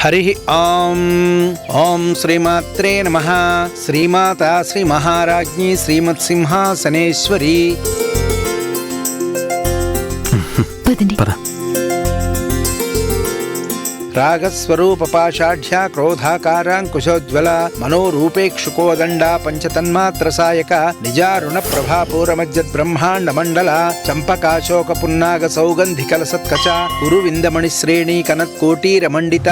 హరి ఓం. ఓం శ్రీమాత్రే నమః. శ్రీమాత శ్రీ మహారాజ్ఞి శ్రీమత్ సింహాసనేశ్వరి. రాగస్వరూపపాషాఢ్య క్రోధాకారాంకుశోజ్వల మనోరూపేక్షుకోదండ పంచతన్మాత్రసాయక నిజారుణ ప్రభాపూరమజ్జద్బ్రహ్మాండ మండల చంపకాశోక పున్నాగ సౌగంధికల సత్కచ కురువిందమణి శ్రేణీ కనత్కోటీరమండిత.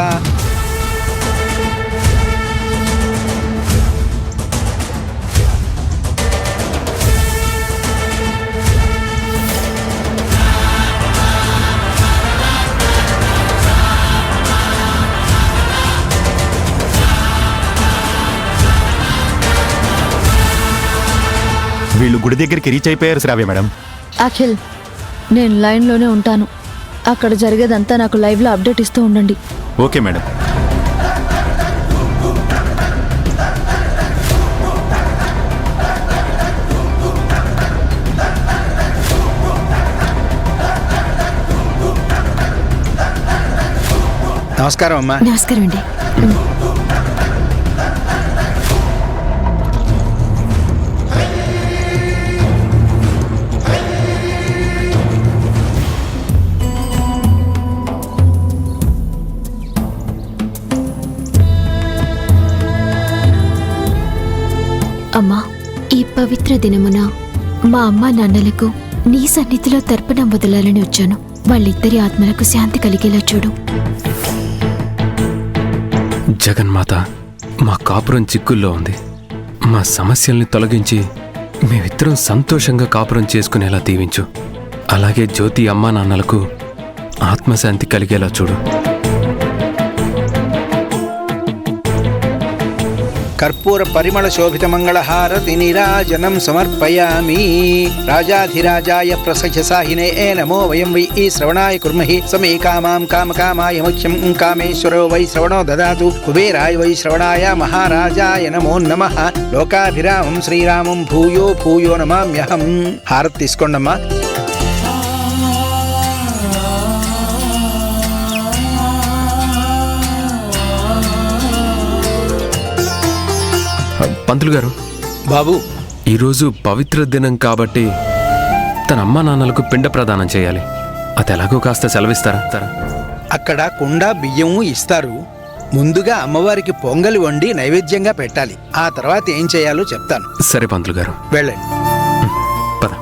వీళ్ళు గుడి దగ్గరికి రీచ్ అయిపోయారు శ్రావ్య మేడం. అఖిల్, నేను లైన్లోనే ఉంటాను. అక్కడ జరిగేదంతా నాకు లైవ్లో అప్డేట్ ఇస్తూ ఉండండి. Okay madam. నమస్కారం అమ్మా. నమస్కారం అండి. అమ్మా, ఈ పవిత్ర దినమున మా అమ్మా నాన్నలకు నీ సన్నిధిలో తర్పణం వదలాలని వచ్చాను. వాళ్ళిద్దరి ఆత్మలకు శాంతి కలిగేలా చూడు. జగన్మాత, మా కాపురం చిక్కుల్లో ఉంది. మా సమస్యల్ని తొలగించి మేమిద్దరం సంతోషంగా కాపురం చేసుకునేలా దీవించు. అలాగే జ్యోతి అమ్మా నాన్నలకు ఆత్మశాంతి కలిగేలా చూడు. కర్పూర పరిమళ శోభిత మంగళహారతి నీరాజనం సమర్పయామి. రాజాధిరాజాయ ప్రసహ్యసాహినే నమో వయం వై శ్రవణాయ కుర్మహి. సమే కామాం కామకామాయ ముఖ్యం కామేశ్వరో వై శ్రవణో దదాతు. కుబేరాయ వై శ్రవణాయ మహారాజాయ నమో నమః. లోకాభిరామం శ్రీరామం భూయో భూయో నమామ్యహం. హారతి తీసుకోండమ్మా. పంతులు గారు, బాబు, ఈరోజు పవిత్ర దినం కాబట్టి తన అమ్మా నాన్నలకు పిండ ప్రదానం చేయాలి. అది ఎలాగో కాస్త సెలవిస్తారా? అక్కడ కుండ బియ్యము ఇస్తారు. ముందుగా అమ్మవారికి పొంగలి వండి నైవేద్యంగా పెట్టాలి. ఆ తర్వాత ఏం చేయాలో చెప్తాను. సరే పంతులు గారు, వెళ్ళండి. పద.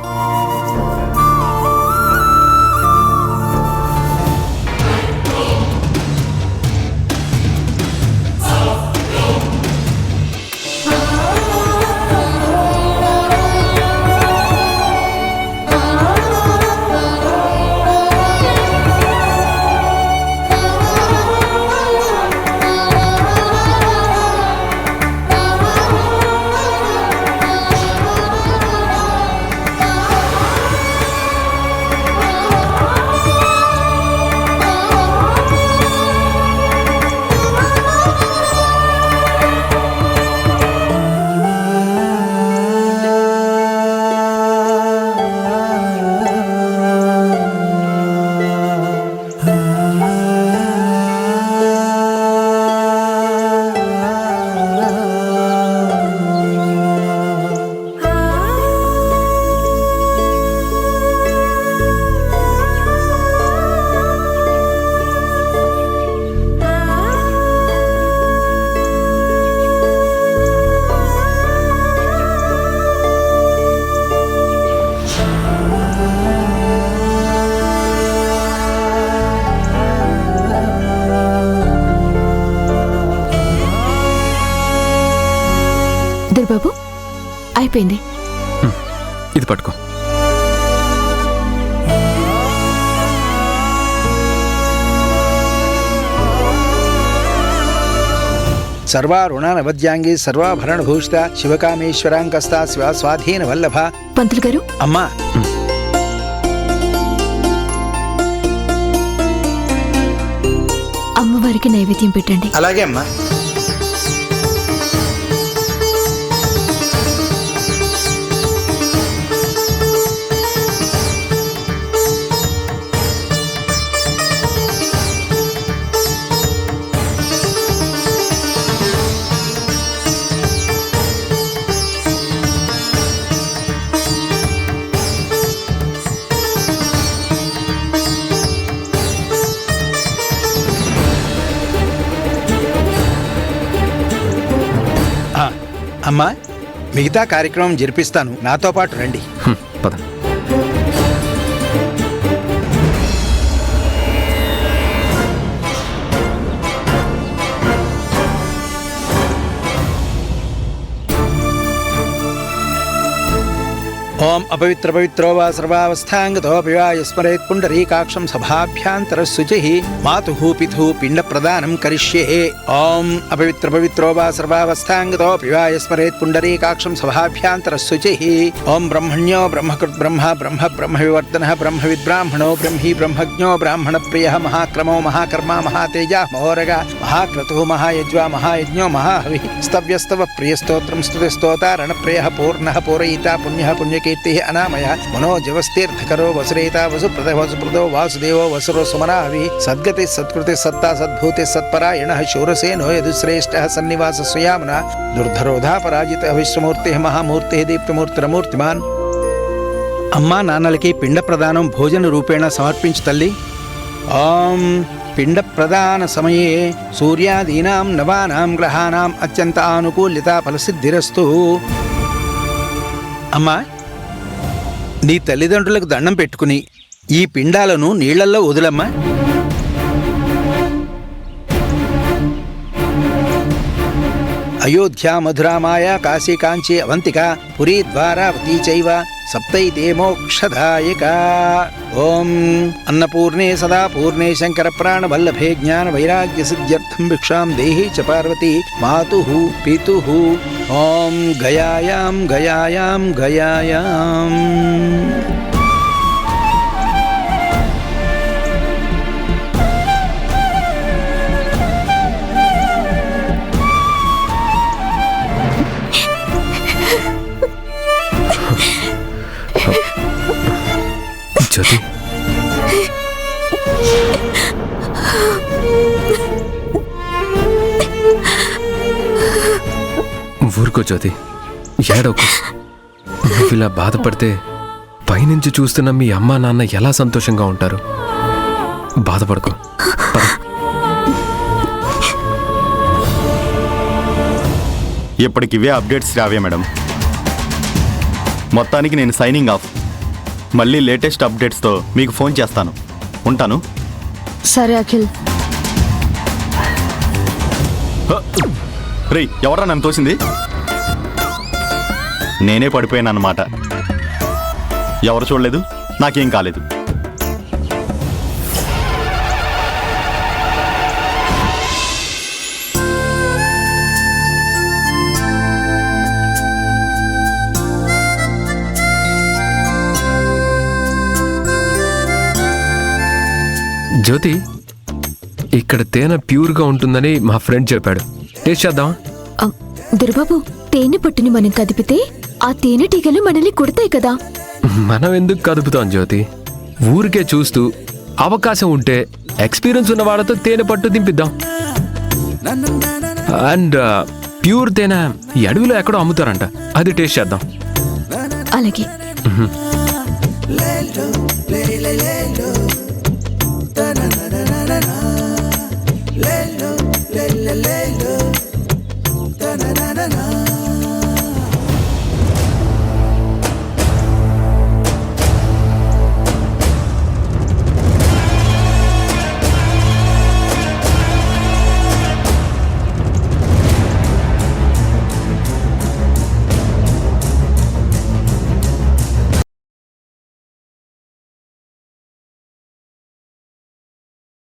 బాబు, అయిపోయింది. ఇది పట్టుకో. సర్వారుణానవద్యాంగి సర్వాభరణభూషిత శివకామేశ్వరాంకస్తా స్వాధీన వల్లభ. పంతులు గారు, అమ్మా, అమ్మవారికి నైవేద్యం పెట్టండి. అలాగే అమ్మా. అమ్మా, మిగతా కార్యక్రమం జరిపిస్తాను, నాతో పాటు రండి. పద. ఓం అపవిత్ర పవిత్రో వా సర్వావస్థాంగతోపి వా యస్మరేత్ పుండరీకాక్షం సభాభ్యాంతర శుచిః మాతుః పితుః పిండ ప్రదానం కరిష్యే. ఓం అపవిత్ర పవిత్రో వా సర్వావస్థాంగతోపి వా యస్మరేత్ పుండరీకాక్షం సభాభ్యాంతర శుచిః. ఓం బ్రహ్మణ్యో బ్రహ్మకృత్ బ్రహ్మ బ్రహ్మ బ్రహ్మ వివర్ధనః బ్రహ్మ విద్బ్రాహ్మణో బ్రహ్మీ బ్రహ్మజ్ఞో బ్రాహ్మణ ప్రియః మహాక్రమో మహాకర్మ మహాతేజ మహోరగ మహాక్రతుః మహాయజ్వా మహాయజ్ఞో మహాహవిః స్తవ్యస్తవ ప్రియస్తోత్రం స్తుతిస్తోతారణ ప్రియః పూర్ణః పూరయితా పుణ్యః పుణ్యకీర్తిః అనామయః మనోజవస్తీర్థకరో వసురేతా వసుప్రద వసుప్రదో వాసుదేవో వసురో సుమనాభి సద్గతి సత్కృతి సత్తా సద్భూతి సత్పరాయణః శూరసేనో యదుశ్రేష్ఠః సన్నివాస స్వయామన దుర్ధరోధా పరాజిత విశ్వమూర్తి మహామూర్తి దీప్తిమూర్తిరమూర్తిమాన్. అమ్మా నాన్నలకి పిండ ప్రదానం భోజన రూపేణ సమర్పించు తల్లి. ఓం పిండ ప్రదాన సమయే సూర్యాదీనాం నవానాం గ్రహాణాం అత్యంత ఆనుకూల్యత ఫలసిద్ధిరస్తు. అమ్మా, నీ తల్లిదండ్రులకు దండం పెట్టుకుని ఈ పిండాలను నీళ్లల్లో వదులమ్మా. అయోధ్య మధురామాయ కాశీ కాంచీ అవంతిక పురీ ద్వారావతీ చైవ సప్తైతే మోక్షదాయక. ఓం అన్నపూర్ణే సదా పూర్ణే శంకర ప్రాణవల్లభే జ్ఞాన వైరాగ్య సిద్ధ్యర్థం భిక్షాం దేహి చ పార్వతీ మాతుః పితుః. ఓం గయాయాం గయాయాం గయాయాం. జ్యోతి, ఊరుకో జ్యోతి, ఏడవకు. నువ్వు ఇలా బాధపడితే పైనుంచి చూస్తున్న మీ అమ్మా నాన్న ఎలా సంతోషంగా ఉంటారు. బాధపడకు. పద. ఇప్పటికివే అప్డేట్స్ రావే మేడం. మొత్తానికి నేను సైనింగ్ ఆఫ్. మళ్ళీ లేటెస్ట్ అప్డేట్స్తో మీకు ఫోన్ చేస్తాను. ఉంటాను. సరే అఖిల్. రేయ్, ఎవరా నన్ను తోసింది? నేనే పడిపోయాను అన్నమాట. ఎవరు చూడలేదు, నాకేం కాలేదు. జ్యోతి, ఇక్కడ తేనె ప్యూర్గా ఉంటుందని మా ఫ్రెండ్ చెప్పాడు. టేస్ట్ చేద్దాం. దుర్బాబు, తేనె పట్టుని మనం కదిపితే ఆ తేనెటీగలు మనల్ని కుడతాయి కదా. మనం ఎందుకు కదుపుతాం జ్యోతి? ఊరికే చూస్తూ అవకాశం ఉంటే ఎక్స్పీరియన్స్ ఉన్న వాళ్ళతో తేనె పట్టు దింపిద్దాం. అండ్ ప్యూర్ తేనె ఈ అడవిలో ఎక్కడో అమ్ముతారంట, అది టేస్ట్ చేద్దాం. అలాగే.